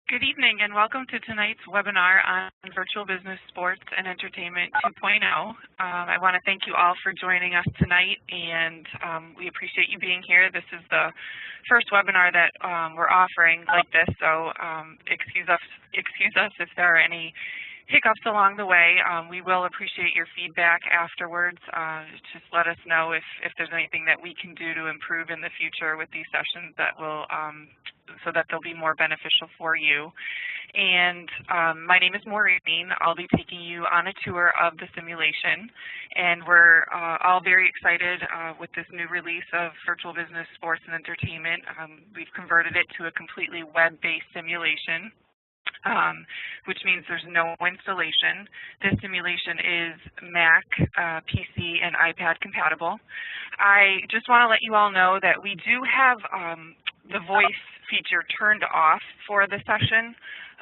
Good evening and welcome to tonight's webinar on Virtual Business Sports and Entertainment 2.0. I want to thank you all for joining us tonight, and we appreciate you being here. This is the first webinar that we're offering like this, so excuse us if there are any hiccups along the way. We will appreciate your feedback afterwards. Just let us know if there's anything that we can do to improve in the future with these sessions that will so that they'll be more beneficial for you. And my name is Maureen. I'll be taking you on a tour of the simulation, and we're all very excited with this new release of Virtual Business Sports and Entertainment. We've converted it to a completely web-based simulation, which means there's no installation. This simulation is Mac, PC, and iPad compatible. I just want to let you all know that we do have the voice feature turned off for the session,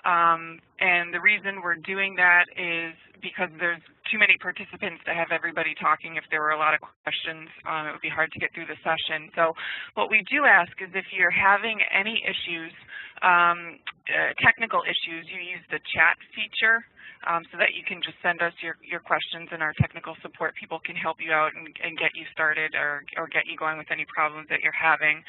and the reason we're doing that is because there's too many participants to have everybody talking. If there were a lot of questions, it would be hard to get through the session. So what we do ask is if you're having any issues, technical issues, you use the chat feature so that you can just send us your questions, and our technical support people can help you out and get you started or get you going with any problems that you're having.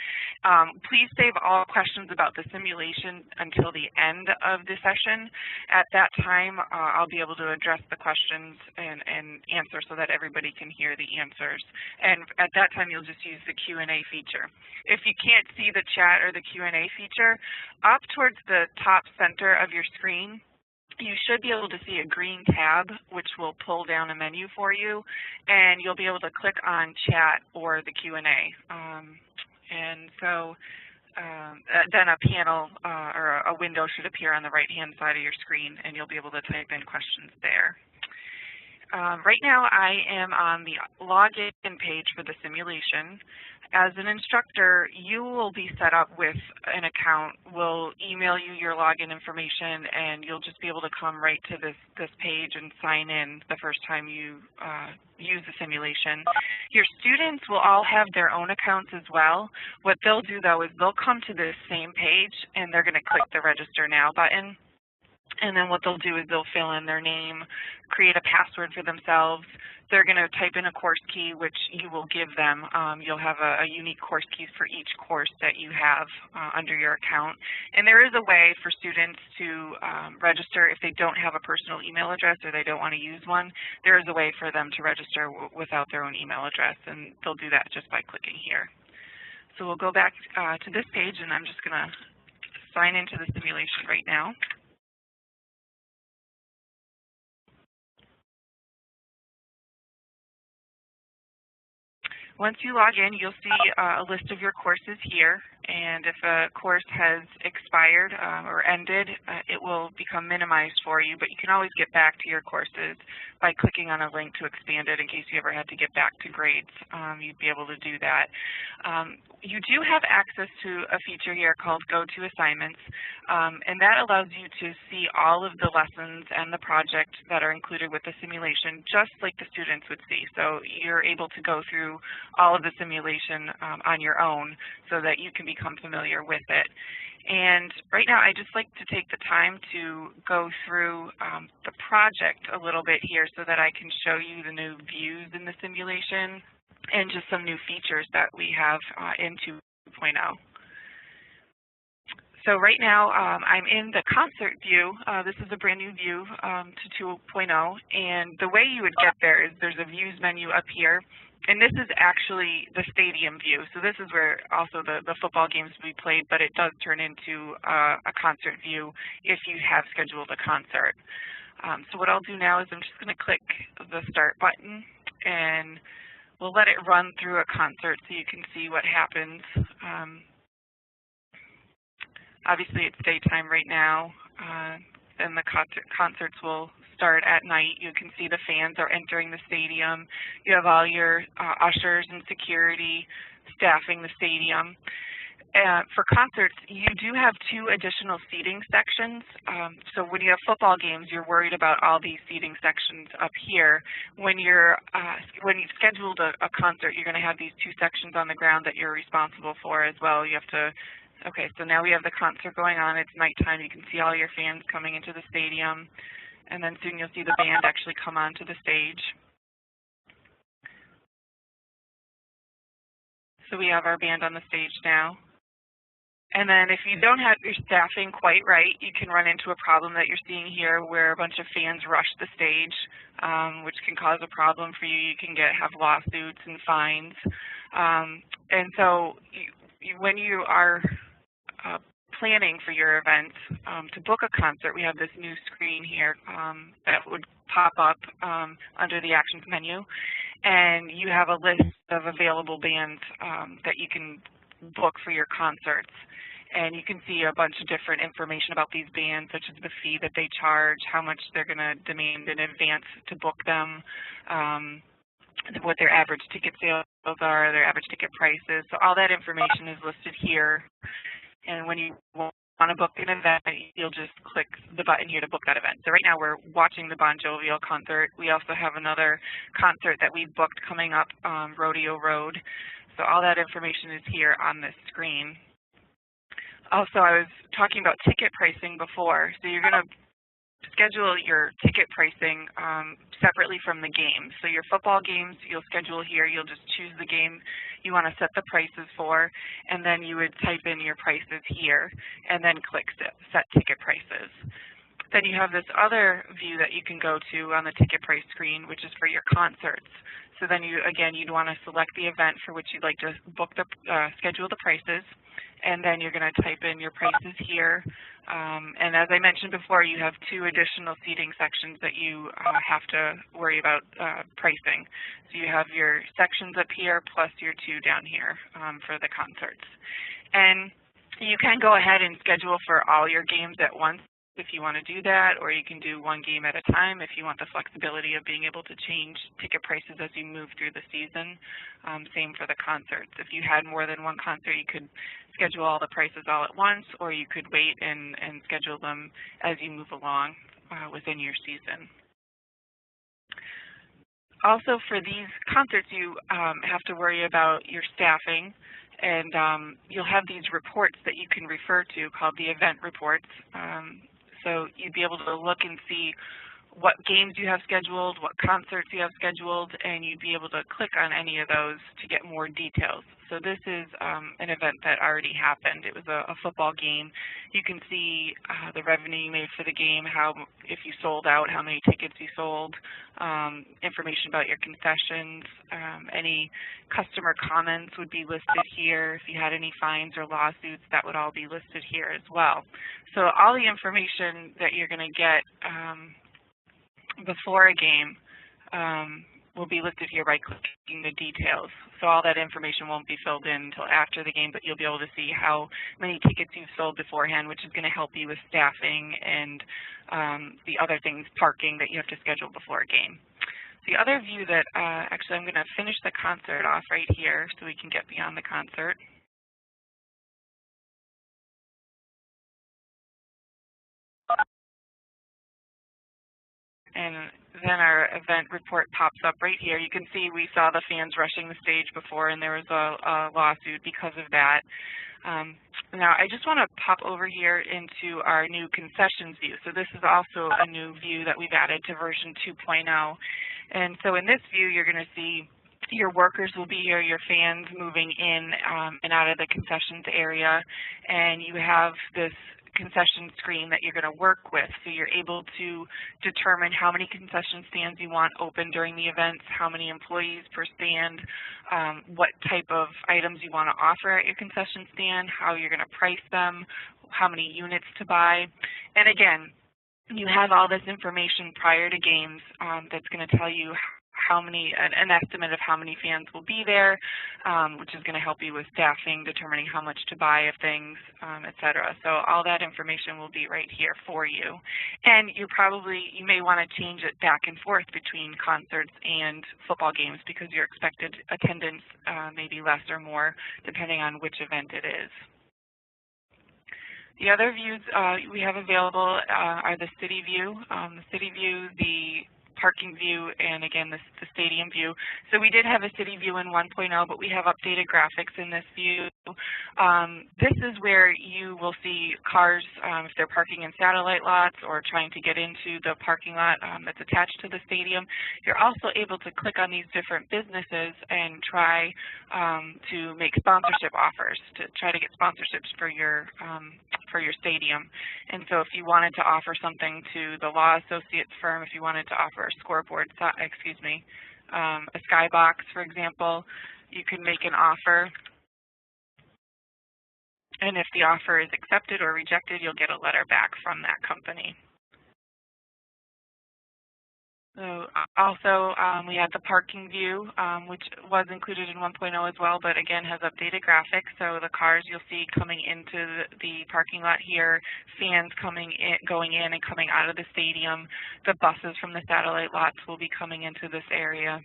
Please save all questions about the simulation until the end of the session. At that time, I'll be able to address the questions and answer so that everybody can hear the answers. And at that time, you'll just use the Q&A feature. If you can't see the chat or the Q&A feature, up towards the top center of your screen, you should be able to see a green tab, which will pull down a menu for you, and you'll be able to click on chat or the Q&A. And so then a panel or a window should appear on the right-hand side of your screen, and you'll be able to type in questions there. Right now, I am on the login page for the simulation. As an instructor, you will be set up with an account. We'll email you your login information, and you'll just be able to come right to this page and sign in the first time you use the simulation. Your students will all have their own accounts as well. What they'll do, though, is they'll come to this same page, and they're going to click the Register Now button. And then what they'll do is they'll fill in their name, create a password for themselves. They're going to type in a course key, which you will give them. You'll have a unique course key for each course that you have under your account. And there is a way for students to register if they don't have a personal email address or they don't want to use one. There is a way for them to register without their own email address, and they'll do that just by clicking here. So we'll go back to this page, and I'm just going to sign into the simulation right now. Once you log in, you'll see a list of your courses here, and if a course has expired or ended, it will become minimized for you, but you can always get back to your courses by clicking on a link to expand it in case you ever had to get back to grades. You'd be able to do that. You do have access to a feature here called Go to Assignments, and that allows you to see all of the lessons and the project that are included with the simulation, just like the students would see. So you're able to go through all of the simulation on your own so that you can become familiar with it. And right now, I just like to take the time to go through the project a little bit here so that I can show you the new views in the simulation and just some new features that we have in 2.0. So right now, I'm in the concert view. This is a brand new view to 2.0, and the way you would get there is there's a views menu up here, and this is actually the stadium view. So this is where also the football games will be played, but it does turn into a concert view if you have scheduled a concert. So what I'll do now is I'm just going to click the Start button, and we'll let it run through a concert so you can see what happens. Obviously, it's daytime right now, and the concerts will start at night. You can see the fans are entering the stadium. You have all your ushers and security staffing the stadium. For concerts, you do have 2 additional seating sections. So when you have football games, you're worried about all these seating sections up here. When you've scheduled a concert, you're going to have these 2 sections on the ground that you're responsible for as well. You have to Okay, so now we have the concert going on. It's nighttime. You can see all your fans coming into the stadium. And then soon you'll see the band actually come onto the stage. So we have our band on the stage now. And then if you don't have your staffing quite right, you can run into a problem that you're seeing here where a bunch of fans rush the stage, which can cause a problem for you. You can have lawsuits and fines. And so when you are planning for your event, to book a concert, we have this new screen here that would pop up under the Actions menu. And you have a list of available bands that you can book for your concerts. And you can see a bunch of different information about these bands, such as the fee that they charge, how much they're going to demand in advance to book them, what their average ticket sales are, their average ticket prices. So all that information is listed here. And when you want to book an event, you'll just click the button here to book that event. So right now we're watching the Bon Jovial concert. We also have another concert that we booked coming up, Rodeo Road. So all that information is here on this screen. Also, I was talking about ticket pricing before. So you're going to schedule your ticket pricing separately from the games. So your football games, you'll schedule here. You'll just choose the game you want to set the prices for, and then you would type in your prices here, and then click Set Ticket Prices. Then you have this other view that you can go to on the ticket price screen, which is for your concerts. So then you'd want to select the event for which you'd like to book schedule the prices, and then you're going to type in your prices here. And as I mentioned before, you have 2 additional seating sections that you have to worry about pricing. So you have your sections up here plus your 2 down here for the concerts. And you can go ahead and schedule for all your games at once if you want to do that, or you can do 1 game at a time if you want the flexibility of being able to change ticket prices as you move through the season. Same for the concerts. If you had more than 1 concert, you could schedule all the prices all at once, or you could wait and schedule them as you move along within your season. Also, for these concerts, you have to worry about your staffing, and you'll have these reports that you can refer to called the event reports. So you'd be able to look and see what games you have scheduled, what concerts you have scheduled, and you'd be able to click on any of those to get more details. So this is an event that already happened. It was a football game. You can see the revenue you made for the game, if you sold out, how many tickets you sold, information about your concessions. Any customer comments would be listed here. If you had any fines or lawsuits, that would all be listed here as well. So all the information that you're going to get before a game will be listed here by clicking the details. So all that information won't be filled in until after the game, but you'll be able to see how many tickets you've sold beforehand, which is going to help you with staffing and the other things, parking, that you have to schedule before a game. The other view that, actually I'm going to finish the concert off right here so we can get beyond the concert. And then our event report pops up right here. You can see we saw the fans rushing the stage before, and there was a lawsuit because of that. Now, I just want to pop over here into our new concessions view. So this is also a new view that we've added to version 2.0. And so in this view, you're going to see your workers will be here, your fans moving in and out of the concessions area, and you have this concession screen that you're going to work with. So you're able to determine how many concession stands you want open during the events, how many employees per stand, what type of items you want to offer at your concession stand, how you're going to price them, how many units to buy. And again, you have all this information prior to games that's going to tell you an estimate of how many fans will be there, which is going to help you with staffing, determining how much to buy of things, etc. So all that information will be right here for you. And you may want to change it back and forth between concerts and football games because your expected attendance may be less or more depending on which event it is. The other views we have available are the city view. The city view, the parking view and, again, the stadium view. So we did have a city view in 1.0, but we have updated graphics in this view. This is where you will see cars if they're parking in satellite lots or trying to get into the parking lot that's attached to the stadium. You're also able to click on these different businesses and try to make sponsorship offers, to try to get sponsorships for your stadium. And so if you wanted to offer something to the Law Associates firm, if you wanted to offer a scoreboard, a skybox, for example, you can make an offer. And if the offer is accepted or rejected, you'll get a letter back from that company. So also, we had the parking view, which was included in 1.0 as well, but again has updated graphics. So the cars you'll see coming into the parking lot here, fans going in and coming out of the stadium. The buses from the satellite lots will be coming into this area.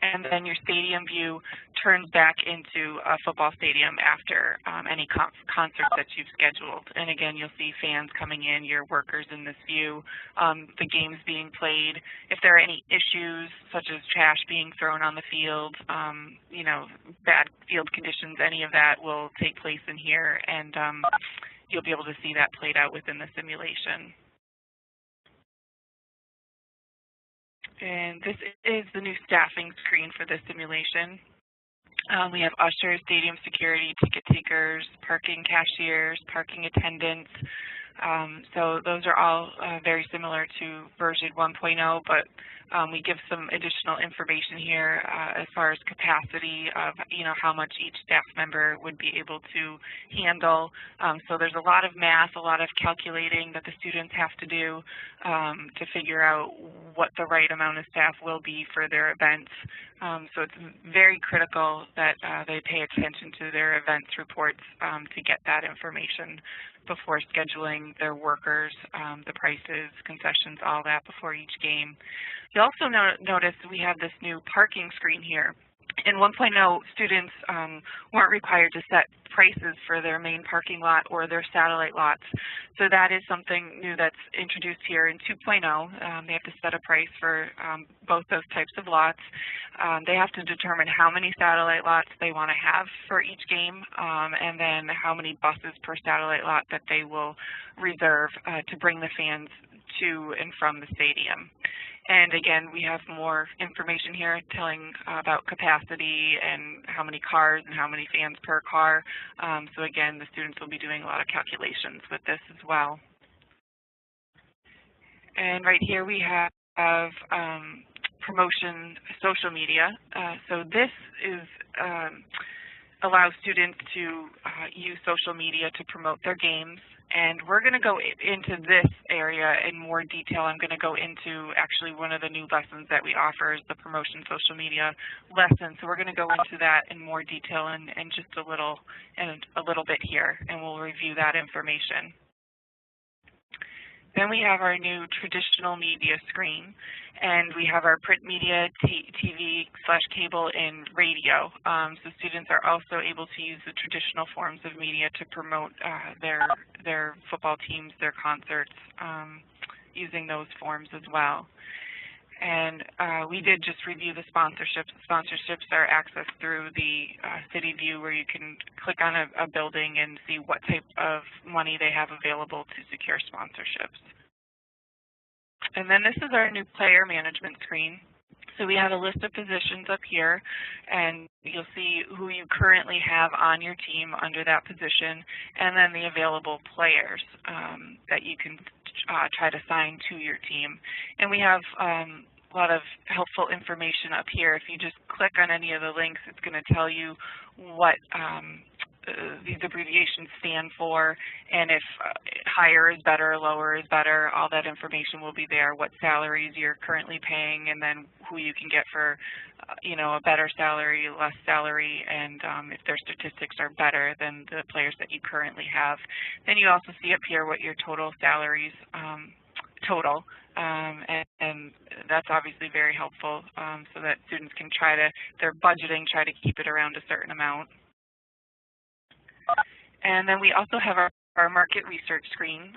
And then your stadium view turns back into a football stadium after any concerts that you've scheduled. And again, you'll see fans coming in, your workers in this view, the games being played. If there are any issues, such as trash being thrown on the field, bad field conditions, any of that will take place in here, and you'll be able to see that played out within the simulation. And this is the new staffing screen for this simulation. We have ushers, stadium security, ticket takers, parking cashiers, parking attendants. So those are all very similar to version 1.0, but we give some additional information here as far as capacity of how much each staff member would be able to handle. So there's a lot of math, a lot of calculating that the students have to do to figure out what the right amount of staff will be for their events. So it's very critical that they pay attention to their events reports to get that information before scheduling their workers, the prices, concessions, all that before each game. You'll also notice we have this new parking screen here. In 1.0, students weren't required to set prices for their main parking lot or their satellite lots. So that is something new that's introduced here in 2.0. They have to set a price for both those types of lots. They have to determine how many satellite lots they want to have for each game, and then how many buses per satellite lot that they will reserve to bring the fans to and from the stadium. And again, we have more information here telling about capacity and how many cars and how many fans per car. So again, the students will be doing a lot of calculations with this as well. And right here we have promotion social media. So this is allows students to use social media to promote their games. And we're going to go into this area in more detail. I'm going to go into actually one of the new lessons that we offer is the promotion social media lesson. So we're going to go into that in more detail in just a little bit here, and we'll review that information. Then we have our new traditional media screen, and we have our print media, TV/cable, and radio. So students are also able to use the traditional forms of media to promote their football teams, their concerts, using those forms as well. And we did just review the sponsorships. Sponsorships are accessed through the city view, where you can click on a building and see what type of money they have available to secure sponsorships. And then this is our new player management screen. So we have a list of positions up here, and you'll see who you currently have on your team under that position, and then the available players that you can try to sign to your team. And we have a lot of helpful information up here. If you just click on any of the links, it's going to tell you what these abbreviations stand for, and if higher is better, lower is better, all that information will be there, what salaries you're currently paying, and then who you can get for a better salary, less salary, and if their statistics are better than the players that you currently have. Then you also see up here what your total salaries total, and that's obviously very helpful, so that students can try to keep it around a certain amount. And then we also have our our market research screen.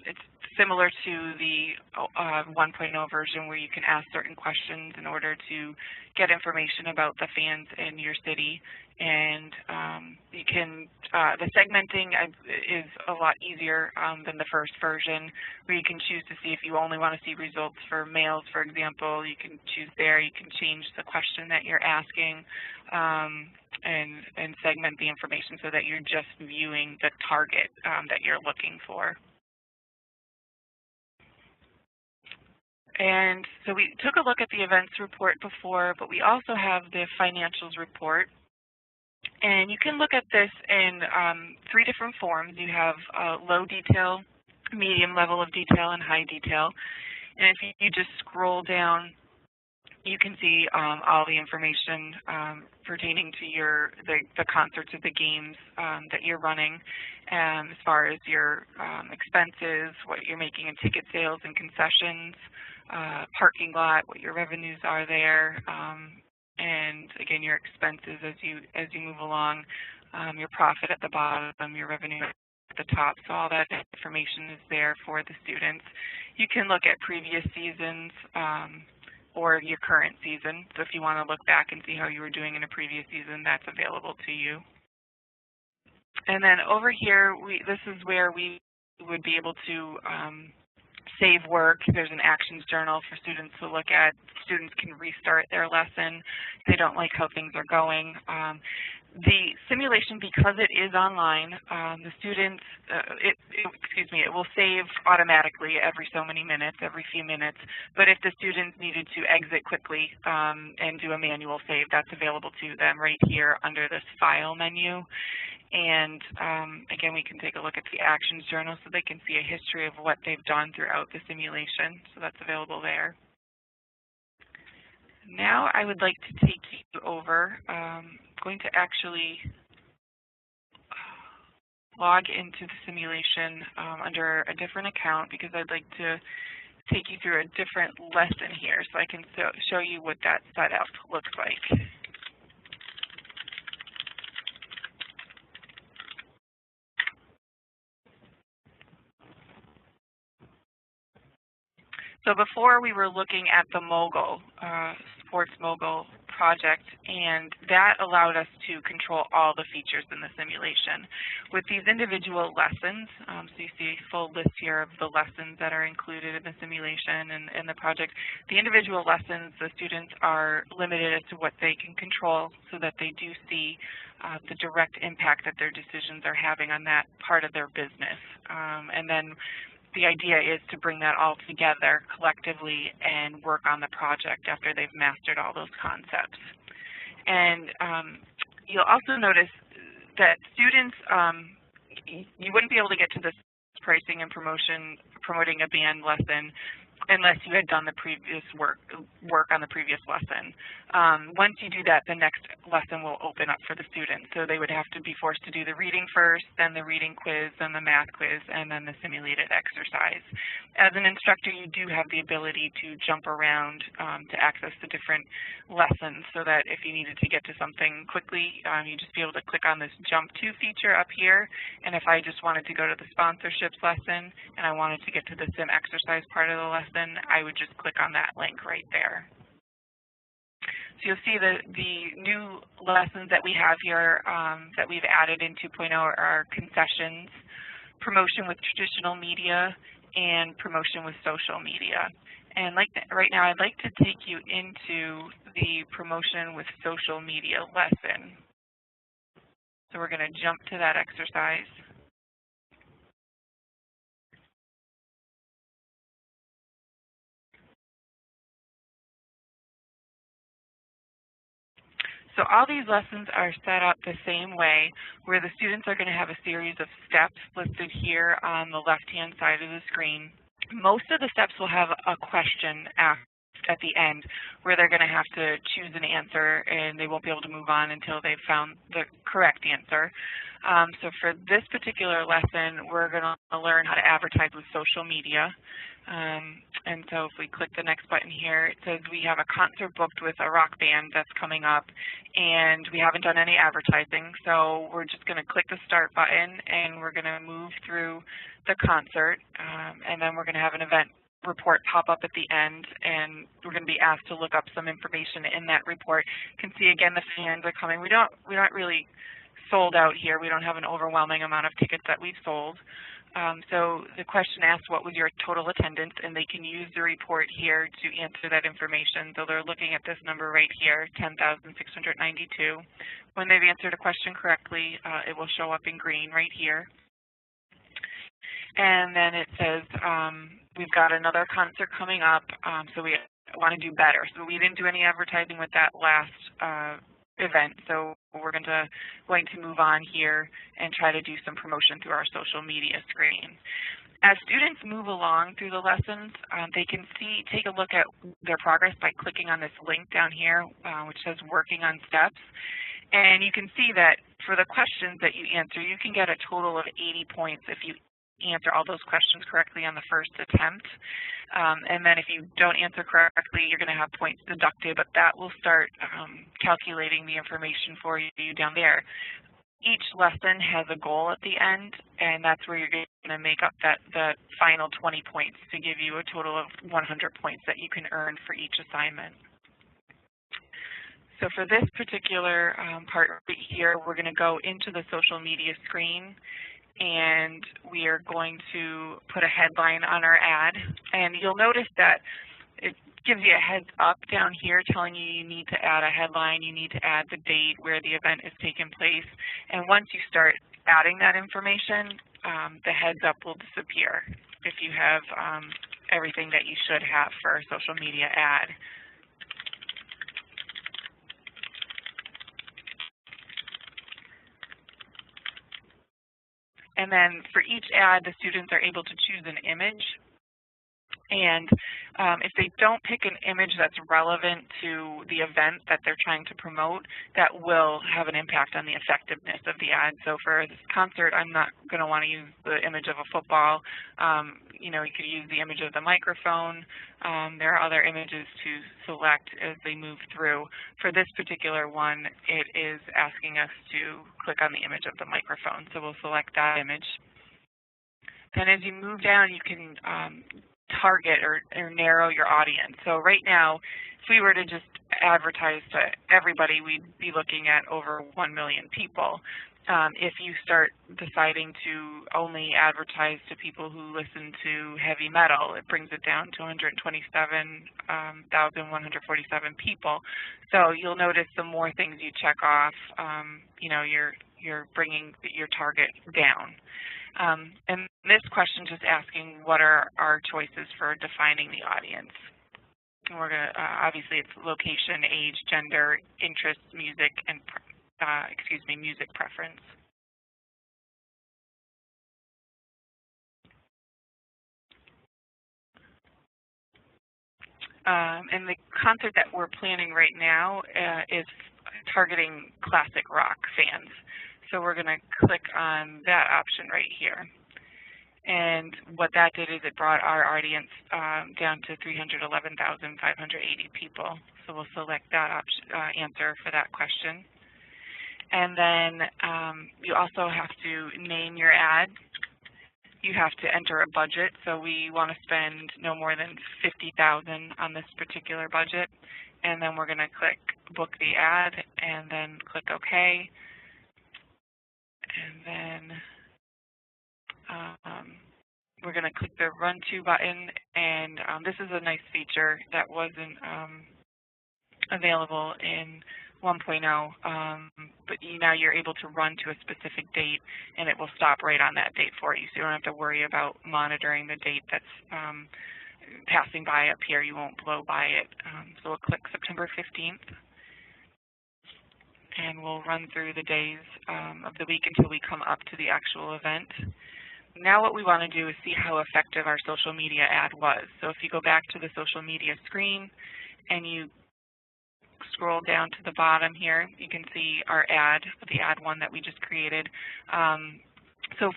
It's similar to the 1.0 version where you can ask certain questions in order to get information about the fans in your city. And you can, the segmenting is a lot easier than the first version, where you can choose to see if you only want to see results for males, for example. You can choose there. You can change the question that you're asking and segment the information so that you're just viewing the target that you're looking for. And so we took a look at the events report before, but we also have the financials report. And you can look at this in 3 different forms. You have low detail, medium level of detail, and high detail. And if you just scroll down, you can see all the information pertaining to the concerts or the games that you're running, as far as your expenses, what you're making in ticket sales and concessions, parking lot, what your revenues are there, and again your expenses as you move along, your profit at the bottom, your revenue at the top. So all that information is there for the students. You can look at previous seasons or your current season. So if you want to look back and see how you were doing in a previous season, that's available to you. And then over here, this is where we would be able to save work. There's an actions journal for students to look at. Students can restart their lesson if they don't like how things are going. The simulation, because it is online, the students, it will save automatically every so many minutes, every few minutes. But if the students needed to exit quickly and do a manual save, that's available to them right here under this File menu. And again, we can take a look at the Actions Journal so they can see a history of what they've done throughout the simulation. So that's available there. Now I would like to take you over. I'm going to actually log into the simulation under a different account because I'd like to take you through a different lesson here so I can show you what that setup looks like. So before we were looking at the Mogul, Sports Mogul project, and that allowed us to control all the features in the simulation. With these individual lessons, so you see a full list here of the lessons that are included in the simulation and the project. The individual lessons, the students are limited as to what they can control so that they do see the direct impact that their decisions are having on that part of their business. And then the idea is to bring that all together collectively and work on the project after they've mastered all those concepts. And you'll also notice that students, you wouldn't be able to get to this pricing and promoting a band lesson unless you had done the previous work on the previous lesson. Once you do that, the next lesson will open up for the students. So they would have to be forced to do the reading first, then the reading quiz, then the math quiz, and then the simulated exercise. As an instructor, you do have the ability to jump around to access the different lessons so that if you needed to get to something quickly, you just be able to click on this Jump To feature up here. And if I just wanted to go to the sponsorships lesson and I wanted to get to the sim exercise part of the lesson, then I would just click on that link right there. So you'll see the new lessons that we have here that we've added in 2.0 are concessions, promotion with traditional media, and promotion with social media. And right now, I'd like to take you into the promotion with social media lesson. So we're going to jump to that exercise. So all these lessons are set up the same way, where the students are going to have a series of steps listed here on the left-hand side of the screen. Most of the steps will have a question asked at the end, where they're going to have to choose an answer, and they won't be able to move on until they've found the correct answer. So for this particular lesson, we're going to learn how to advertise with social media. And so if we click the next button here, it says we have a concert booked with a rock band that's coming up, and we haven't done any advertising. So we're just going to click the start button, and we're going to move through the concert, and then we're going to have an event report pop up at the end, and we're going to be asked to look up some information in that report. You can see again the fans are coming. We're not really sold out here. We don't have an overwhelming amount of tickets that we've sold. So the question asks, what was your total attendance? And they can use the report here to answer that information. So they're looking at this number right here, 10,692. When they've answered a question correctly, it will show up in green right here. And then it says we've got another concert coming up, so we want to do better. So we didn't do any advertising with that last event, so we're going to move on here and try to do some promotion through our social media screen. As students move along through the lessons, they can take a look at their progress by clicking on this link down here, which says Working on Steps. And you can see that for the questions that you answer, you can get a total of 80 points if you answer all those questions correctly on the first attempt. And then if you don't answer correctly, you're going to have points deducted, but that will start calculating the information for you down there. Each lesson has a goal at the end, and that's where you're going to make up the final 20 points to give you a total of 100 points that you can earn for each assignment. So for this particular part right here, we're going to go into the social media screen, and we are going to put a headline on our ad. And you'll notice that it gives you a heads up down here telling you you need to add a headline, you need to add the date where the event is taking place. And once you start adding that information, the heads up will disappear if you have everything that you should have for a social media ad. And then for each ad, the students are able to choose an image. And if they don't pick an image that's relevant to the event that they're trying to promote, that will have an impact on the effectiveness of the ad. So for this concert, I'm not going to want to use the image of a football. You could use the image of the microphone. There are other images to select as they move through. For this particular one, it is asking us to click on the image of the microphone. So we'll select that image. Then as you move down, you can target or narrow your audience. So right now, if we were to just advertise to everybody, we'd be looking at over 1 million people. If you start deciding to only advertise to people who listen to heavy metal, it brings it down to 127,147 people. So you'll notice the more things you check off, you're bringing your target down. And this question just asking what are our choices for defining the audience. And we're going to, obviously it's location, age, gender, interests, music, and, music preference. And the concert that we're planning right now is targeting classic rock fans. So we're going to click on that option right here. And what that did is it brought our audience down to 311,580 people. So we'll select that option, answer for that question. And then you also have to name your ad. You have to enter a budget. So we want to spend no more than $50,000 on this particular budget. And then we're going to click book the ad and then click OK. And then we're going to click the Run To button, and this is a nice feature that wasn't available in 1.0, but now you're able to run to a specific date, and it will stop right on that date for you, so you don't have to worry about monitoring the date that's passing by up here. You won't blow by it. So we'll click September 15th. And we'll run through the days of the week until we come up to the actual event. Now what we want to do is see how effective our social media ad was. So if you go back to the social media screen and you scroll down to the bottom here, you can see our ad, the ad one that we just created. So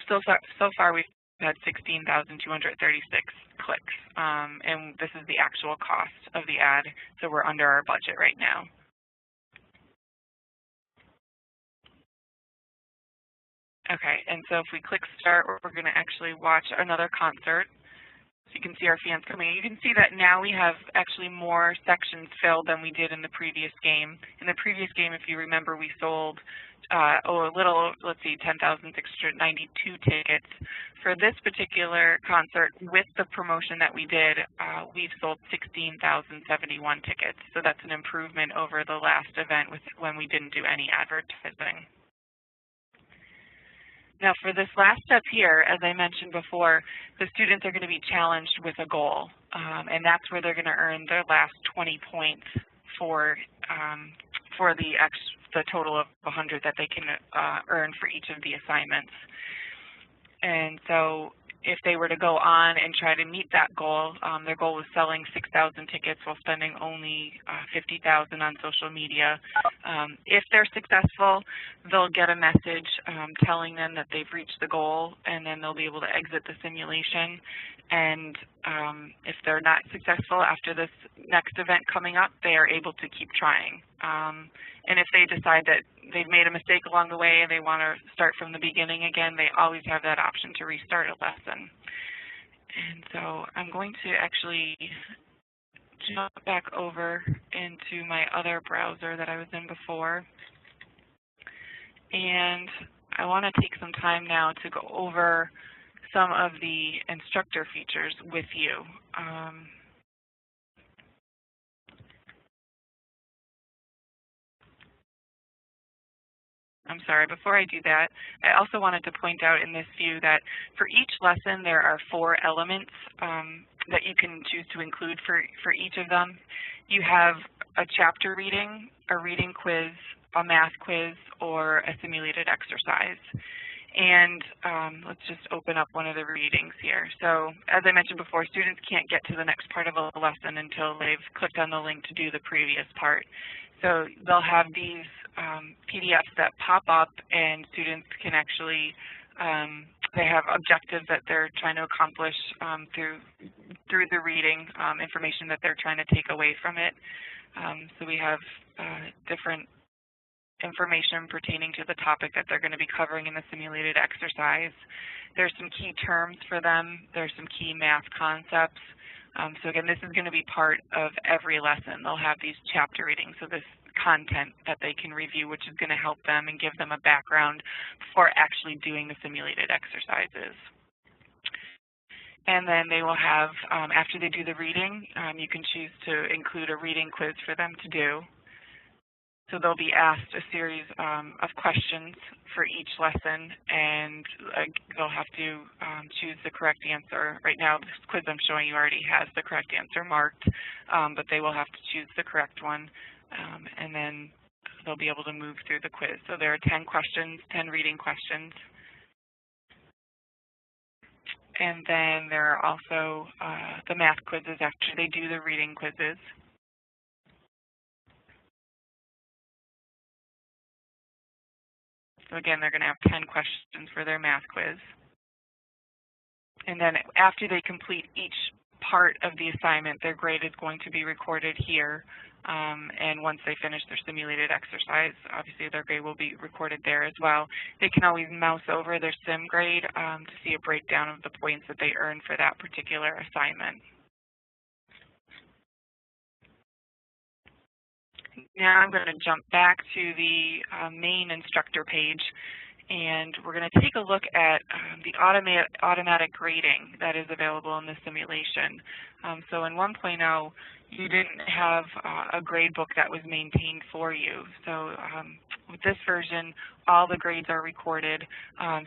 far we've had 16,236 clicks, and this is the actual cost of the ad, so we're under our budget right now. Okay, and so if we click start, we're going to actually watch another concert. So you can see our fans coming in. You can see that now we have actually more sections filled than we did in the previous game. In the previous game, if you remember, we sold let's see, 10,692 tickets. For this particular concert, with the promotion that we did, we've sold 16,071 tickets. So that's an improvement over the last event when we didn't do any advertising. Now for this last step here, as I mentioned before, the students are going to be challenged with a goal, and that's where they're going to earn their last 20 points for the total of 100 that they can earn for each of the assignments. And so if they were to go on and try to meet that goal, their goal was selling 6,000 tickets while spending only 50,000 on social media. If they're successful, they'll get a message telling them that they've reached the goal, and then they'll be able to exit the simulation. And if they're not successful after this next event coming up, they are able to keep trying. And if they decide that they've made a mistake along the way and they want to start from the beginning again, they always have that option to restart a lesson. And so I'm going to actually jump back over into my other browser that I was in before. And I want to take some time now to go over some of the instructor features with you. I'm sorry, before I do that, I also wanted to point out in this view that for each lesson there are 4 elements that you can choose to include for each of them. You have a chapter reading, a reading quiz, a math quiz, or a simulated exercise. And let's just open up one of the readings here. So as I mentioned before, students can't get to the next part of a lesson until they've clicked on the link to do the previous part. So they'll have these PDFs that pop up, and students can actually, they have objectives that they're trying to accomplish through the reading, information that they're trying to take away from it. So we have different information pertaining to the topic that they're going to be covering in the simulated exercise. There's some key terms for them. There's some key math concepts. So again, this is going to be part of every lesson. They'll have these chapter readings, so this content that they can review, which is going to help them and give them a background before actually doing the simulated exercises. And then they will have, after they do the reading, you can choose to include a reading quiz for them to do. So they'll be asked a series of questions for each lesson, and they'll have to choose the correct answer. Right now, this quiz I'm showing you already has the correct answer marked, but they will have to choose the correct one, and then they'll be able to move through the quiz. So there are 10 questions, 10 reading questions. And then there are also the math quizzes after they do the reading quizzes. So again, they're going to have 10 questions for their math quiz. And then after they complete each part of the assignment, their grade is going to be recorded here. And once they finish their simulated exercise, obviously their grade will be recorded there as well. They can always mouse over their sim grade to see a breakdown of the points that they earned for that particular assignment. Now I'm going to jump back to the main instructor page, and we're going to take a look at the automatic grading that is available in the simulation. So in 1.0, you didn't have a grade book that was maintained for you. So with this version, all the grades are recorded.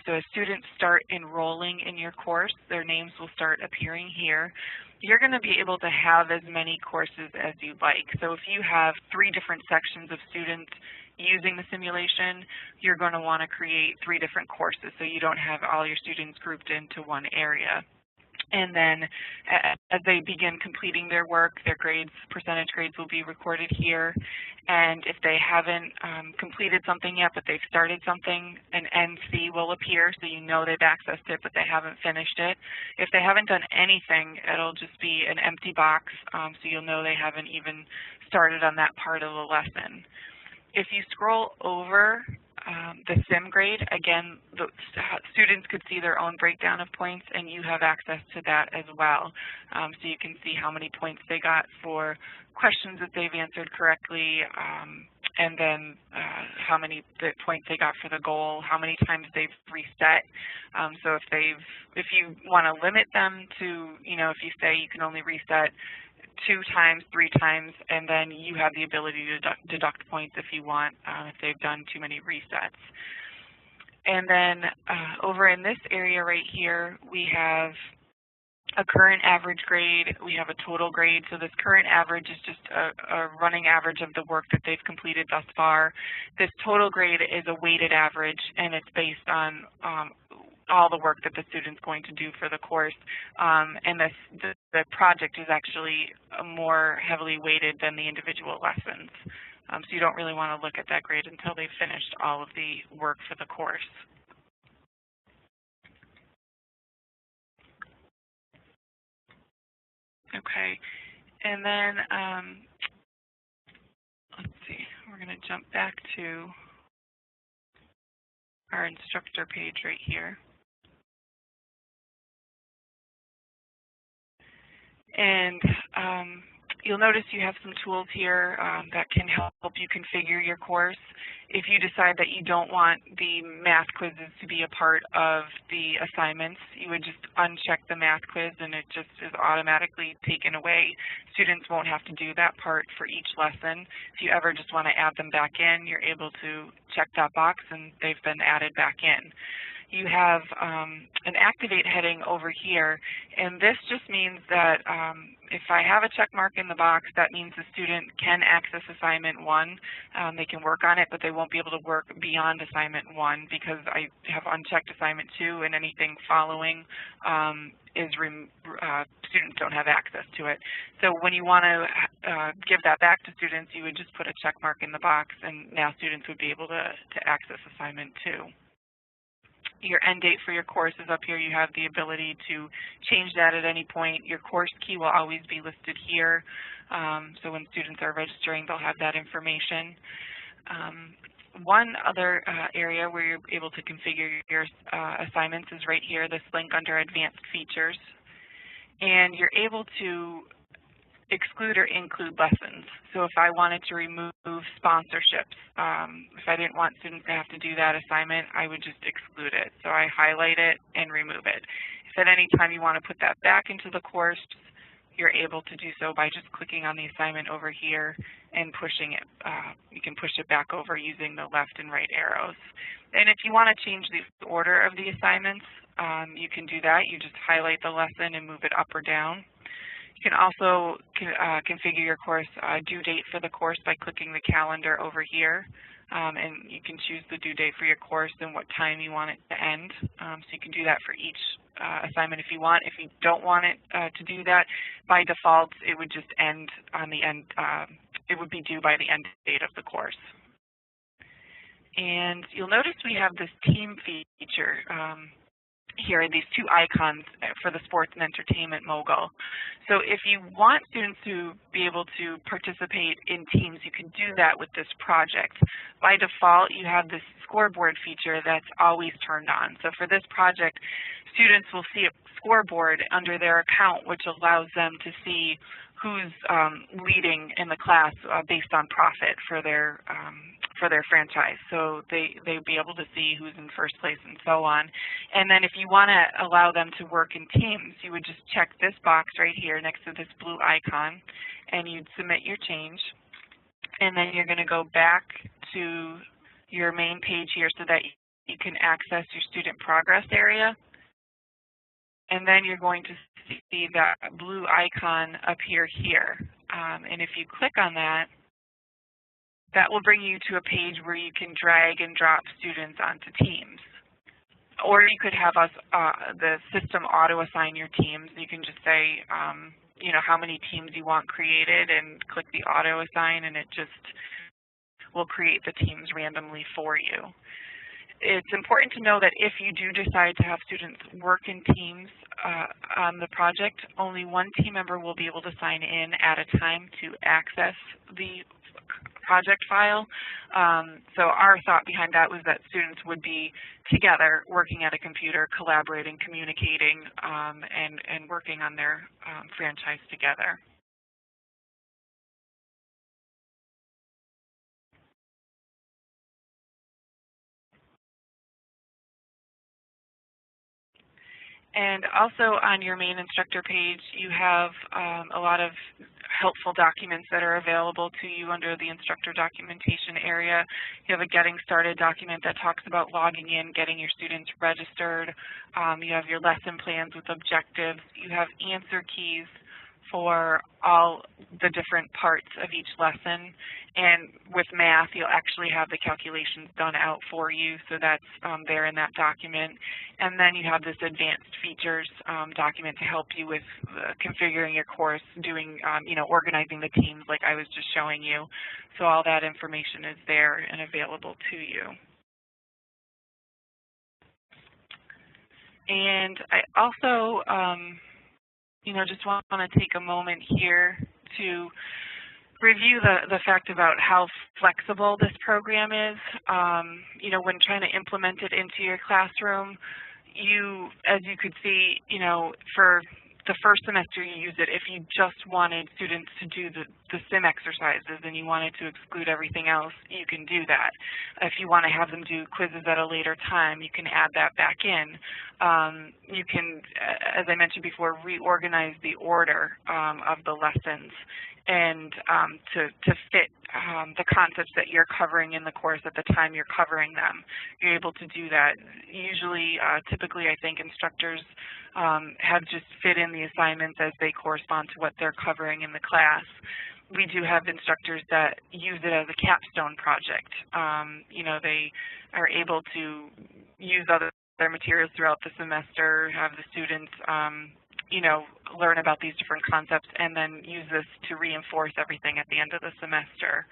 So as students start enrolling in your course, their names will start appearing here. You're going to be able to have as many courses as you like. So if you have 3 different sections of students using the simulation, you're going to want to create 3 different courses so you don't have all your students grouped into one area. And then as they begin completing their work, their grades, percentage grades will be recorded here. And if they haven't completed something yet, but they've started something, an NC will appear, so you know they've accessed it, but they haven't finished it. If they haven't done anything, it'll just be an empty box, so you'll know they haven't even started on that part of the lesson. If you scroll over the sim grade, again, the students could see their own breakdown of points, and you have access to that as well. So you can see how many points they got for questions that they've answered correctly, and then how many points they got for the goal, how many times they've reset. So if you want to limit them to, if you say you can only reset 2 times, 3 times, and then you have the ability to deduct points if you want, if they've done too many resets. And then over in this area right here, we have a current average grade, we have a total grade. So this current average is just a running average of the work that they've completed thus far. This total grade is a weighted average, and it's based on all the work that the student's going to do for the course. And the project is actually more heavily weighted than the individual lessons. So you don't really want to look at that grade until they've finished all of the work for the course. Okay, and then let's see, we're going to jump back to our instructor page right here. And you'll notice you have some tools here that can help you configure your course. If you decide that you don't want the math quizzes to be a part of the assignments, you would just uncheck the math quiz and it just is automatically taken away. Students won't have to do that part for each lesson. If you ever just want to add them back in, you're able to check that box and they've been added back in. You have an activate heading over here, and this just means that if I have a check mark in the box, that means the student can access assignment 1. They can work on it, but they won't be able to work beyond assignment 1 because I have unchecked assignment 2, and anything following students don't have access to it. So when you want to give that back to students, you would just put a check mark in the box, and now students would be able to access assignment 2. Your end date for your course is up here. You have the ability to change that at any point. Your course key will always be listed here. So when students are registering, they'll have that information. One other area where you're able to configure your assignments is right here, this link under Advanced Features. And you're able to exclude or include lessons. So if I wanted to remove sponsorships, if I didn't want students to have to do that assignment, I would just exclude it. So I highlight it and remove it. If at any time you want to put that back into the course, you're able to do so by just clicking on the assignment over here and pushing it. You can push it back over using the left and right arrows. And if you want to change the order of the assignments, you can do that. You just highlight the lesson and move it up or down. You can also configure your course due date for the course by clicking the calendar over here. And you can choose the due date for your course and what time you want it to end. So you can do that for each assignment if you want. If you don't want it to do that, by default, it would just end on the end. It would be due by the end date of the course. And you'll notice we have this team feature here are these 2 icons for the sports and entertainment mogul. So if you want students to be able to participate in teams, you can do that with this project. By default, you have this scoreboard feature that's always turned on. So for this project, students will see a scoreboard under their account, which allows them to see who's leading in the class based on profit for their franchise. So they'll be able to see who's in first place and so on. And then if you want to allow them to work in teams, you would just check this box right here next to this blue icon, and you'd submit your change. And then you're going to go back to your main page here so that you can access your student progress area. And then you're going to see that blue icon appear here. And if you click on that, that will bring you to a page where you can drag and drop students onto teams. Or you could have us, the system auto-assign your teams. You can just say, you know, how many teams you want created and click the auto-assign, and it just will create the teams randomly for you. It's important to know that if you do decide to have students work in teams on the project, only one team member will be able to sign in at a time to access the project file. So our thought behind that was that students would be together working at a computer, collaborating, communicating, and working on their franchise together. And also on your main instructor page, you have a lot of helpful documents that are available to you under the instructor documentation area. You have a Getting Started document that talks about logging in, getting your students registered. You have your lesson plans with objectives. You have answer keys for all the different parts of each lesson. And with math, you'll actually have the calculations done out for you, so that's there in that document. And then you have this advanced features document to help you with configuring your course, doing, you know, organizing the teams like I was just showing you. So all that information is there and available to you. And I also, you know, just want to take a moment here to review the fact about how flexible this program is. You know, when trying to implement it into your classroom, as you could see, you know, for the first semester you use it, if you just wanted students to do the sim exercises and you wanted to exclude everything else, you can do that. If you want to have them do quizzes at a later time, you can add that back in. You can, as I mentioned before, reorganize the order of the lessons and to fit the concepts that you're covering in the course at the time you're covering them. You're able to do that. Usually, typically, I think instructors have just fit in the assignments as they correspond to what they're covering in the class. We do have instructors that use it as a capstone project. You know, they are able to use other materials throughout the semester, have the students you know, learn about these different concepts and then use this to reinforce everything at the end of the semester.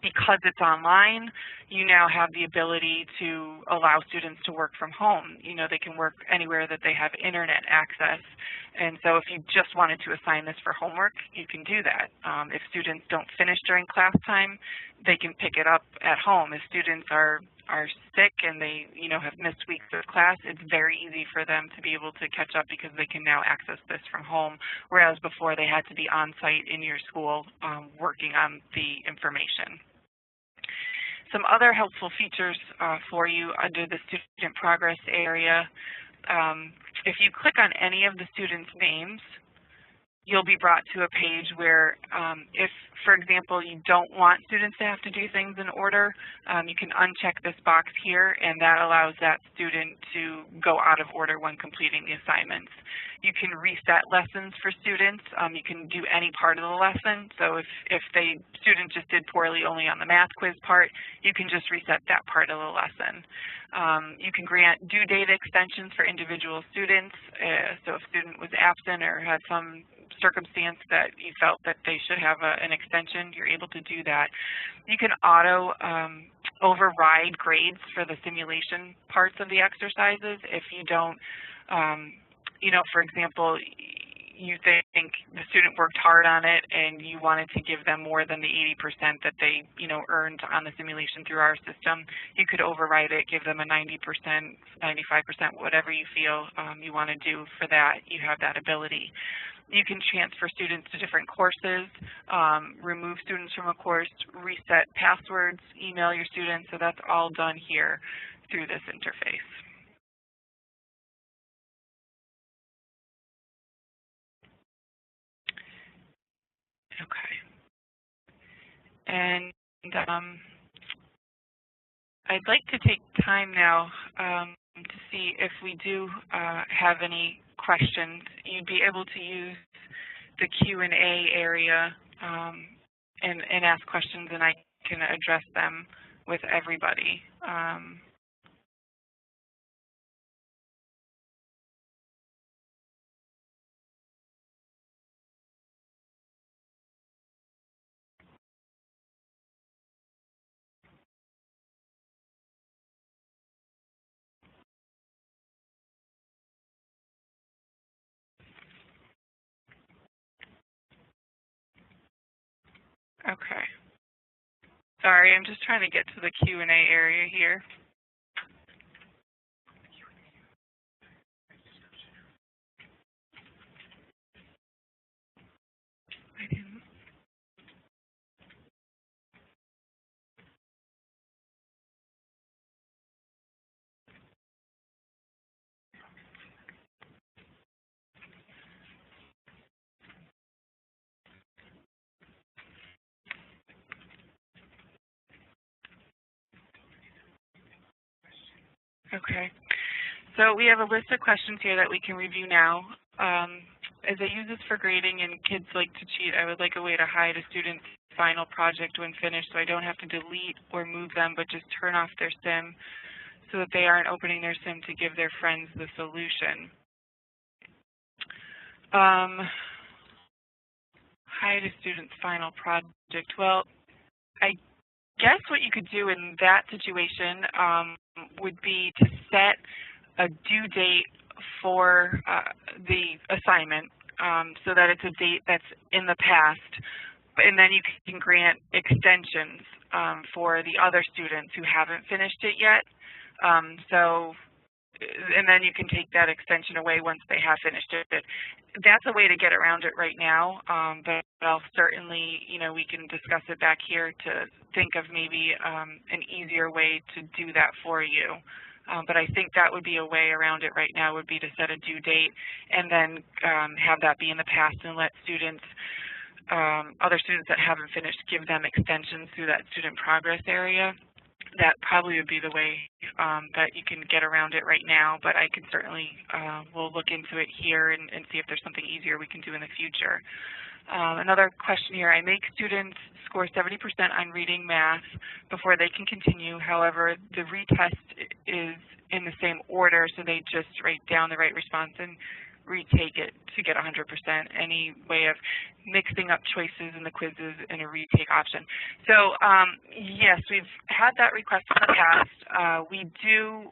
Because it's online, you now have the ability to allow students to work from home. You know, they can work anywhere that they have internet access. And so if you just wanted to assign this for homework, you can do that. If students don't finish during class time, they can pick it up at home. If students are sick and they, you know, have missed weeks of class, it's very easy for them to be able to catch up because they can now access this from home, whereas before they had to be on site in your school working on the information. Some other helpful features for you under the student progress area. If you click on any of the students' names, you'll be brought to a page where if, for example, you don't want students to have to do things in order, you can uncheck this box here, and that allows that student to go out of order when completing the assignments. You can reset lessons for students. You can do any part of the lesson. So if student just did poorly only on the math quiz part, you can just reset that part of the lesson. You can grant due date extensions for individual students. So if a student was absent or had some circumstance that you felt that they should have an extension, you're able to do that. You can auto override grades for the simulation parts of the exercises if you don't, you know, for example, you think the student worked hard on it and you wanted to give them more than the 80% that they, you know, earned on the simulation through our system, you could override it, give them a 90%, 95%, whatever you feel you want to do for that. You have that ability. You can transfer students to different courses, remove students from a course, reset passwords, email your students, so that's all done here through this interface. Okay. And I'd like to take time now to see if we do have any questions. You'd be able to use the Q&A area and ask questions, and I can address them with everybody. Okay. Sorry, I'm just trying to get to the Q&A area here. Okay. So we have a list of questions here that we can review now. As I use this for grading and kids like to cheat, I would like a way to hide a student's final project when finished so I don't have to delete or move them, but just turn off their sim so that they aren't opening their sim to give their friends the solution. Hide a student's final project. Well, I guess what you could do in that situation would be to set a due date for the assignment so that it's a date that's in the past, and then you can grant extensions for the other students who haven't finished it yet. And then you can take that extension away once they have finished it. That's a way to get around it right now, but I'll certainly, we can discuss it back here to think of maybe an easier way to do that for you. But I think that would be a way around it right now, would be to set a due date and then have that be in the past and let students, other students that haven't finished, give them extensions through that student progress area. That probably would be the way that you can get around it right now, but I can certainly, we'll look into it here and see if there's something easier we can do in the future. Another question here, I make students score 70% on reading math before they can continue. However, the retest is in the same order, so they just write down the right response and retake it to get 100%. Any way of mixing up choices in the quizzes in a retake option. So yes, we've had that request in the past. We do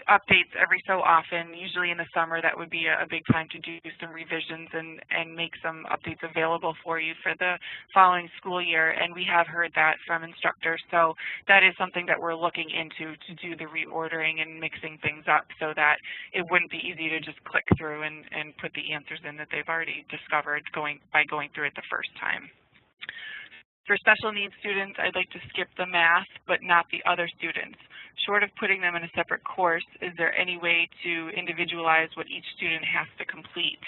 updates every so often. Usually in the summer, that would be a big time to do some revisions and make some updates available for you for the following school year. And we have heard that from instructors. So that is something that we're looking into, to do the reordering and mixing things up so that it wouldn't be easy to just click through and put the answers in that they've already discovered by going through it the first time. For special needs students, I'd like to skip the math, but not the other students. Short of putting them in a separate course, is there any way to individualize what each student has to complete?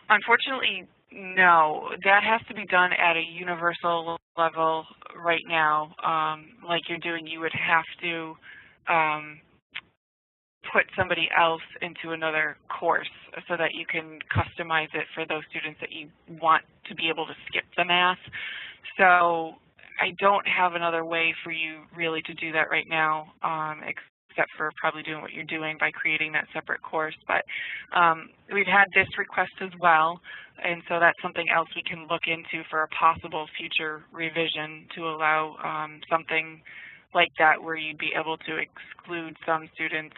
Unfortunately, no. That has to be done at a universal level right now. Like you're doing, you would have to put somebody else into another course so that you can customize it for those students that you want to be able to skip the math. So I don't have another way for you really to do that right now, except for probably doing what you're doing by creating that separate course. But we've had this request as well, and so that's something else we can look into for a possible future revision to allow something like that where you'd be able to exclude some students,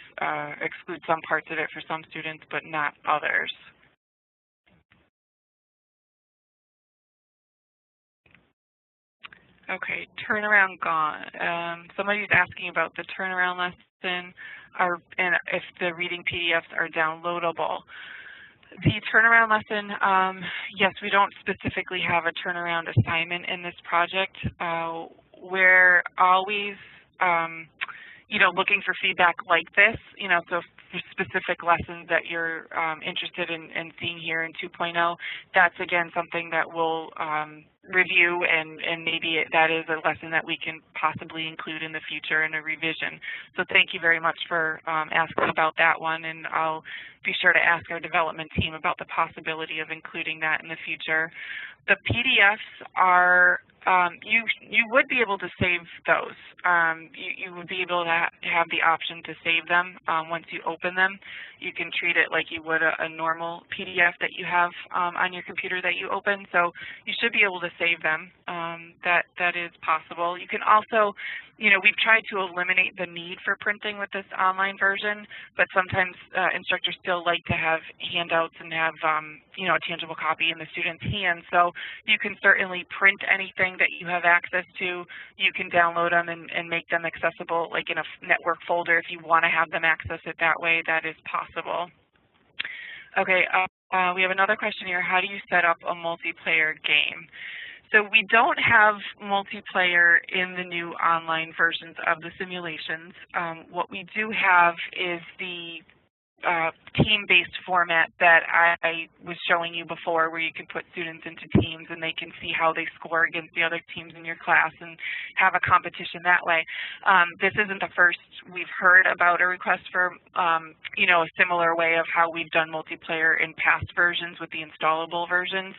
exclude some parts of it for some students, but not others. Okay, turnaround gone. Somebody's asking about the turnaround lesson and if the reading PDFs are downloadable. The turnaround lesson, yes, we don't specifically have a turnaround assignment in this project. We're always, looking for feedback like this, so for specific lessons that you're interested in seeing here in 2.0, that's again something that we'll review, and maybe that is a lesson that we can possibly include in the future in a revision. So thank you very much for asking about that one, and I'll be sure to ask our development team about the possibility of including that in the future. The PDFs are, you would be able to save those. You would be able to have the option to save them once you open them. You can treat it like you would a normal PDF that you have on your computer that you open, so you should be able to save them. That is possible. You can also, we've tried to eliminate the need for printing with this online version, but sometimes instructors still like to have handouts and have, a tangible copy in the student's hands. So you can certainly print anything that you have access to. You can download them and make them accessible, like in a network folder if you want to have them access it that way. That is possible. Okay, we have another question here. How do you set up a multiplayer game? So we don't have multiplayer in the new online versions of the simulations. What we do have is the team-based format that I was showing you before, where you can put students into teams and they can see how they score against the other teams in your class and have a competition that way. This isn't the first we've heard about a request for, a similar way of how we've done multiplayer in past versions with the installable versions.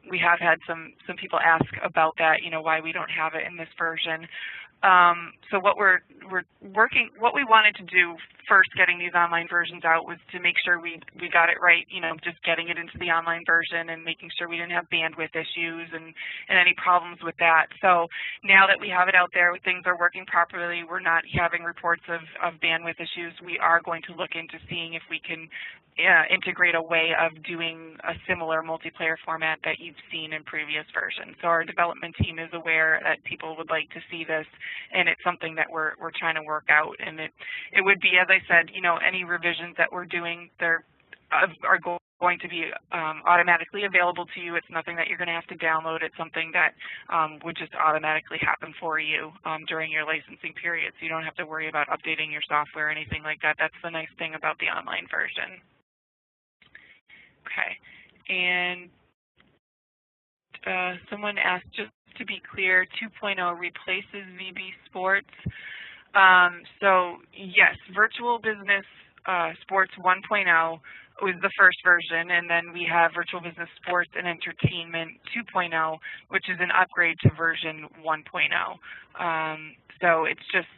We have had some people ask about that, why we don't have it in this version. So what what we wanted to do first, getting these online versions out, was to make sure we got it right, just getting it into the online version and making sure we didn't have bandwidth issues and any problems with that. So now that we have it out there, things are working properly, we're not having reports of bandwidth issues, we are going to look into seeing if we can integrate a way of doing a similar multiplayer format that you've seen in previous versions. So our development team is aware that people would like to see this, and it's something that we're trying to work out. And it would be, as I said, any revisions that we're doing, are going to be automatically available to you. It's nothing that you're going to have to download. It's something that would just automatically happen for you during your licensing period, so you don't have to worry about updating your software or anything like that. That's the nice thing about the online version. Okay, and someone asked, just to be clear, 2.0 replaces VB Sports. So yes, Virtual Business Sports 1.0 was the first version, and then we have Virtual Business Sports and Entertainment 2.0, which is an upgrade to version 1.0. So it's just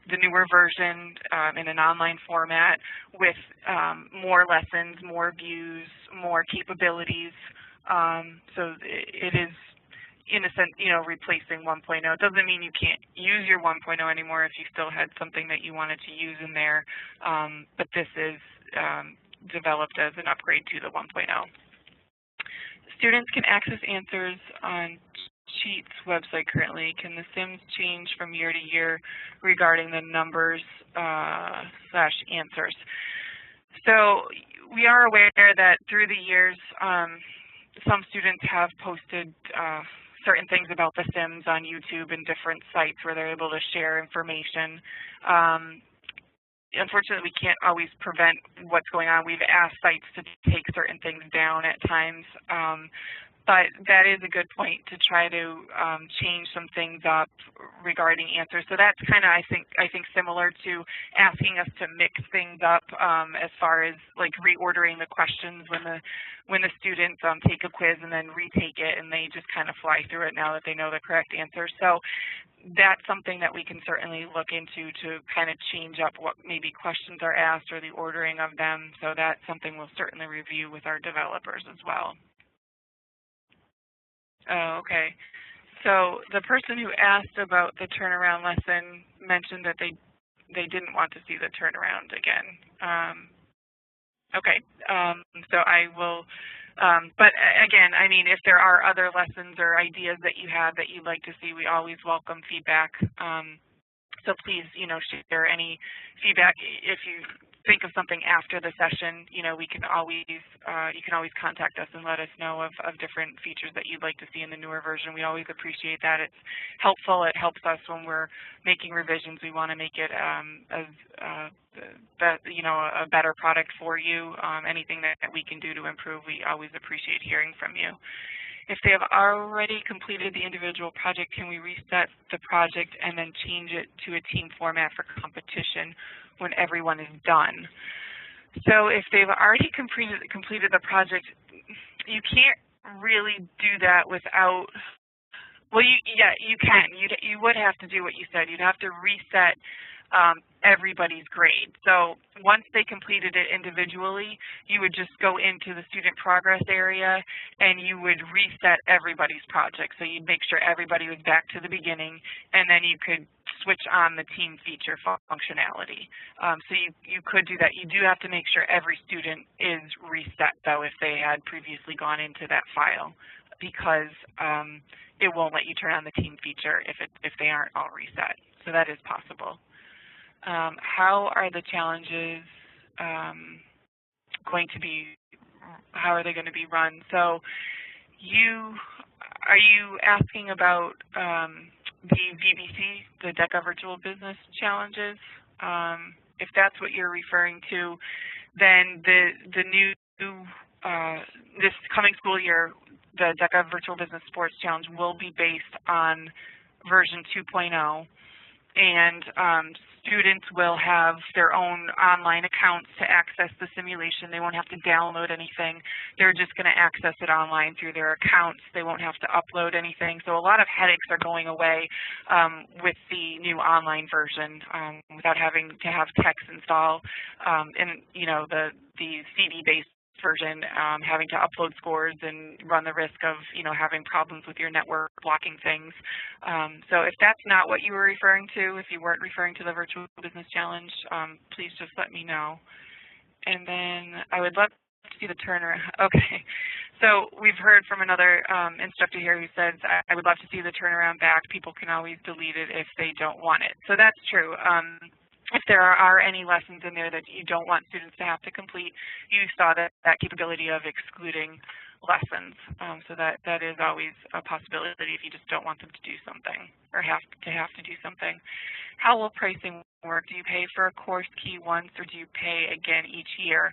the newer version in an online format with more lessons, more views, more capabilities. So it is, in a sense, replacing 1.0. It doesn't mean you can't use your 1.0 anymore if you still had something that you wanted to use in there, but this is developed as an upgrade to the 1.0. Students can access answers on Cheat's website currently. Can the sims change from year to year regarding the numbers / answers? So we are aware that through the years, some students have posted certain things about the Sims on YouTube and different sites where they're able to share information. Unfortunately, we can't always prevent what's going on. We've asked sites to take certain things down at times, but that is a good point to try to change some things up regarding answers. So that's kind of, I think similar to asking us to mix things up as far as like reordering the questions when the students take a quiz and then retake it, and they just kind of fly through it now that they know the correct answer. So that's something that we can certainly look into to kind of change up what maybe questions are asked or the ordering of them. So that's something we'll certainly review with our developers as well. Oh, okay. So the person who asked about the turnaround lesson mentioned that they didn't want to see the turnaround again. Okay, so I will, but again, I mean, if there are other lessons or ideas that you have that you'd like to see, we always welcome feedback. So please, share any feedback. If you think of something after the session, we can always, you can always contact us and let us know of different features that you'd like to see in the newer version. We always appreciate that. It's helpful. It helps us when we're making revisions. We want to make it a better product for you. Anything that we can do to improve, we always appreciate hearing from you. If they have already completed the individual project, can we reset the project and then change it to a team format for competition when everyone is done? So if they've already completed the project, you can't really do that without, well, you can. You would have to do what you said. You'd have to reset everybody's grade. So once they completed it individually, you would just go into the student progress area and you would reset everybody's project. So you'd make sure everybody was back to the beginning, and then you could switch on the team feature functionality. So you could do that. You do have to make sure every student is reset, though, if they had previously gone into that file, because it won't let you turn on the team feature if they aren't all reset. So that is possible. How are the challenges going to be? How are they going to be run? So, are you asking about the VBC, the DECA Virtual Business Challenges? If that's what you're referring to, then the new this coming school year, the DECA Virtual Business Sports Challenge will be based on version 2.0, and students will have their own online accounts to access the simulation. They won't have to download anything. They're just going to access it online through their accounts. They won't have to upload anything. So a lot of headaches are going away with the new online version, without having to have text install, and the CD-based version, having to upload scores and run the risk of having problems with your network blocking things. So if that's not what you were referring to, if you weren't referring to the Virtual Business Challenge, please just let me know. And then I would love to see the turnaround. Okay, so we've heard from another instructor here who says, I would love to see the turnaround back. People can always delete it if they don't want it. So that's true. If there are any lessons in there that you don't want students to have to complete, you saw that capability of excluding lessons. So that is always a possibility if you just don't want them to do something or have to do something. How will pricing work? Do you pay for a course key once, or do you pay again each year?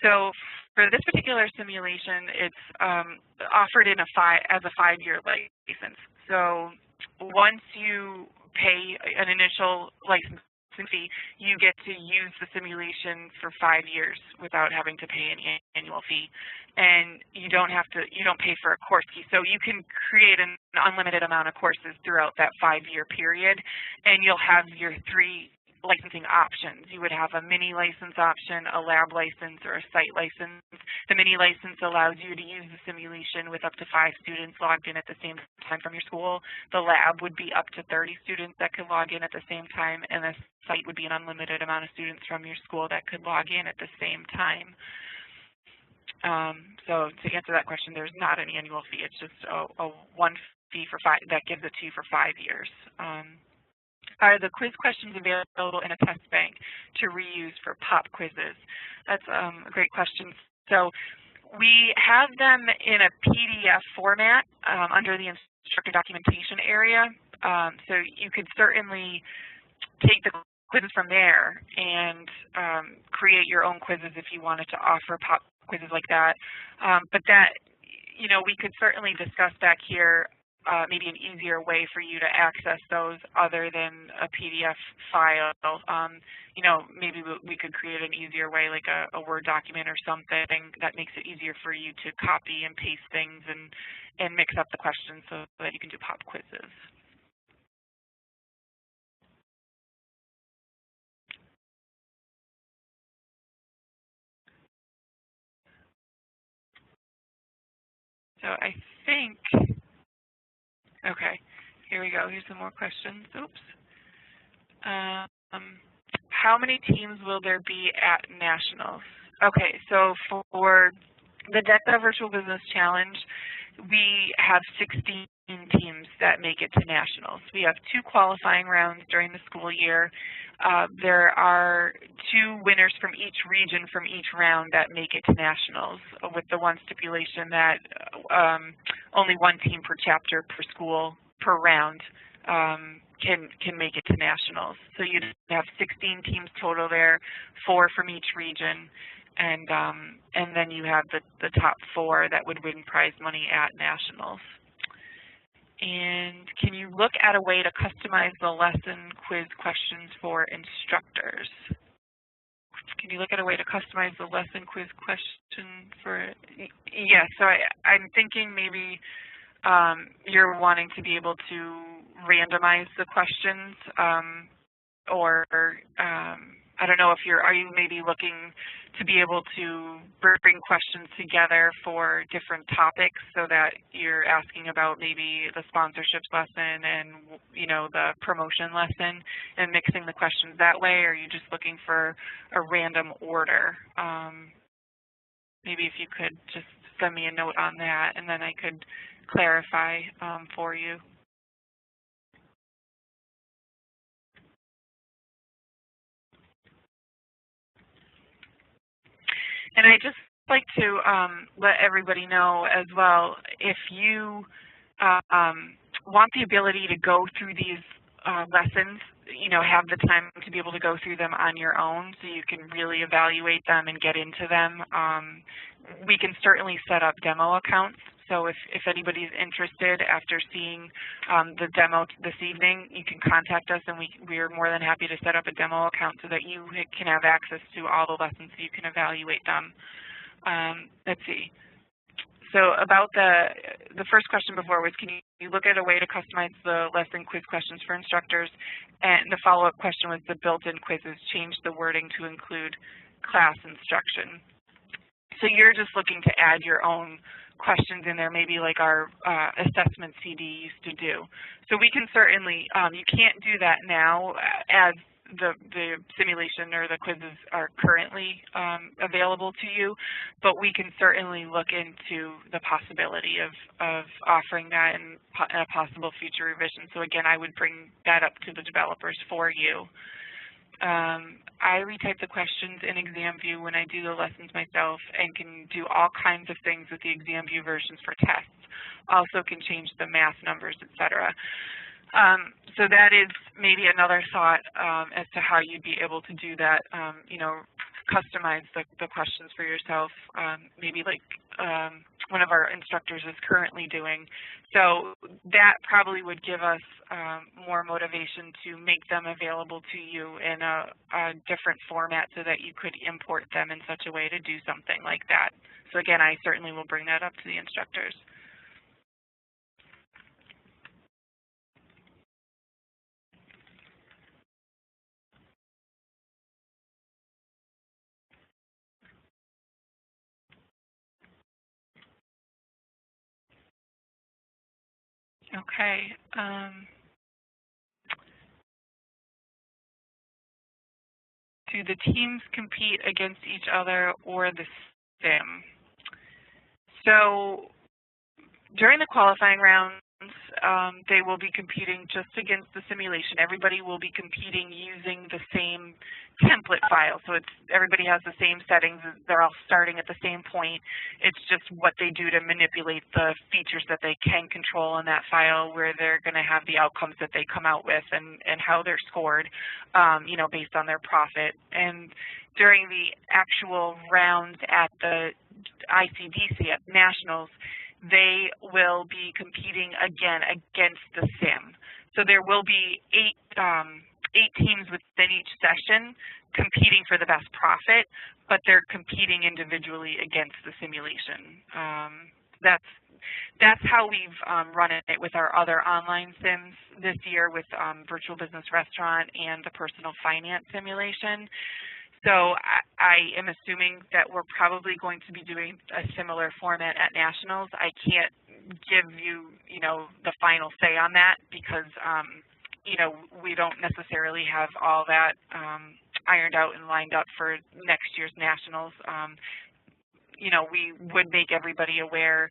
So for this particular simulation, it's offered in as a 5-year license. So once you pay an initial license fee, you get to use the simulation for 5 years without having to pay any annual fee, and you don't pay for a course key. So you can create an unlimited amount of courses throughout that 5-year period, and you'll have your 3 licensing options. You would have a mini license option, a lab license, or a site license. The mini license allows you to use the simulation with up to 5 students logged in at the same time from your school. The lab would be up to 30 students that could log in at the same time, and the site would be an unlimited amount of students from your school that could log in at the same time. So to answer that question, there's not an annual fee. It's just a one fee for 5 that gives it to you for 5 years. Are the quiz questions available in a test bank to reuse for pop quizzes? That's a great question. So we have them in a PDF format under the instructor documentation area. So you could certainly take the quizzes from there and create your own quizzes if you wanted to offer pop quizzes like that. But that, we could certainly discuss back here maybe an easier way for you to access those other than a PDF file. Maybe we could create an easier way, like a Word document or something that makes it easier for you to copy and paste things and mix up the questions so that you can do pop quizzes. So I think, okay, here we go. Here's some more questions. Oops. How many teams will there be at Nationals? Okay, so for the DECA Virtual Business Challenge, we have 16 teams that make it to Nationals. We have 2 qualifying rounds during the school year. There are 2 winners from each region from each round that make it to Nationals, with the one stipulation that only 1 team per chapter per school per round can make it to Nationals. So you'd have 16 teams total there, 4 from each region, and then you have the top 4 that would win prize money at Nationals. And can you look at a way to customize the lesson quiz questions for instructors? Can you look at a way to customize the lesson quiz question for? Yes, so I'm thinking maybe you're wanting to be able to randomize the questions, or I don't know if are you maybe looking to be able to bring questions together for different topics so that you're asking about maybe the sponsorships lesson and, you know, the promotion lesson and mixing the questions that way, or are you just looking for a random order? Maybe if you could just send me a note on that, and then I could clarify for you. And I just like to let everybody know as well, if you want the ability to go through these lessons, you know, have the time to be able to go through them on your own so you can really evaluate them and get into them, we can certainly set up demo accounts. So if anybody's interested after seeing the demo this evening, you can contact us, and we're more than happy to set up a demo account so that you can have access to all the lessons so you can evaluate them. Let's see. So about the first question before was, can you look at a way to customize the lesson quiz questions for instructors? And the follow-up question was, the built-in quizzes change the wording to include class instruction. So you're just looking to add your own questions in there, maybe like our assessment CD used to do. So we can certainly, you can't do that now as the simulation or the quizzes are currently available to you, but we can certainly look into the possibility of offering that in a possible future revision. So again, I would bring that up to the developers for you. I retype the questions in ExamView when I do the lessons myself and can do all kinds of things with the ExamView versions for tests. Also can change the math numbers, etc. So that is maybe another thought as to how you'd be able to do that, you know, customize the questions for yourself, maybe like one of our instructors is currently doing. So that probably would give us more motivation to make them available to you in a different format so that you could import them in such a way to do something like that. So again, I certainly will bring that up to the instructors. Okay. Do the teams compete against each other or the sim? So during the qualifying rounds, they will be competing just against the simulation. Everybody will be competing using the same template file. So everybody has the same settings. They're all starting at the same point. It's just what they do to manipulate the features that they can control in that file, where they're going to have the outcomes that they come out with and how they're scored, you know, based on their profit. And during the actual rounds at the ICDC, at Nationals, they will be competing again against the sim. So there will be eight teams within each session competing for the best profit, but they're competing individually against the simulation. That's how we've run it with our other online sims this year with Virtual Business Restaurant and the Personal Finance simulation. So I am assuming that we're probably going to be doing a similar format at Nationals. I can't give you, you know, the final say on that because, you know, we don't necessarily have all that ironed out and lined up for next year's Nationals. You know, we would make everybody aware,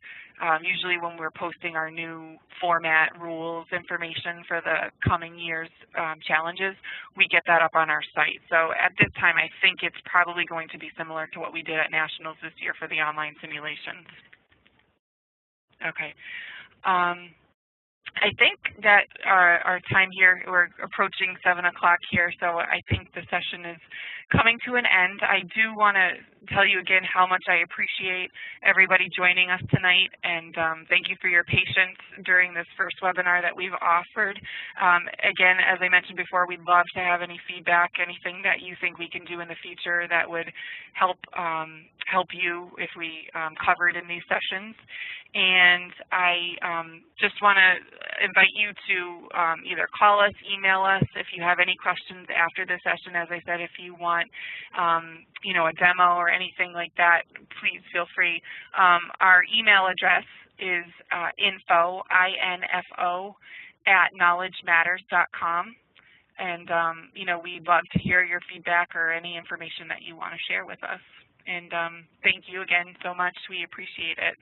usually when we're posting our new format, rules, information for the coming year's challenges, we get that up on our site. So at this time, I think it's probably going to be similar to what we did at Nationals this year for the online simulations. Okay. I think that our time here, we're approaching 7 o'clock here, so I think the session is coming to an end. I do want to tell you again how much I appreciate everybody joining us tonight, and thank you for your patience during this first webinar that we've offered. Again, as I mentioned before, we'd love to have any feedback, anything that you think we can do in the future that would help help you if we covered in these sessions. And I just want to invite you to either call us, email us if you have any questions after the session. As I said, if you want you know, a demo or anything like that, please feel free. Our email address is info, I-N-F-O, @knowledgematters.com. And you know, we'd love to hear your feedback or any information that you want to share with us. And thank you again so much. We appreciate it.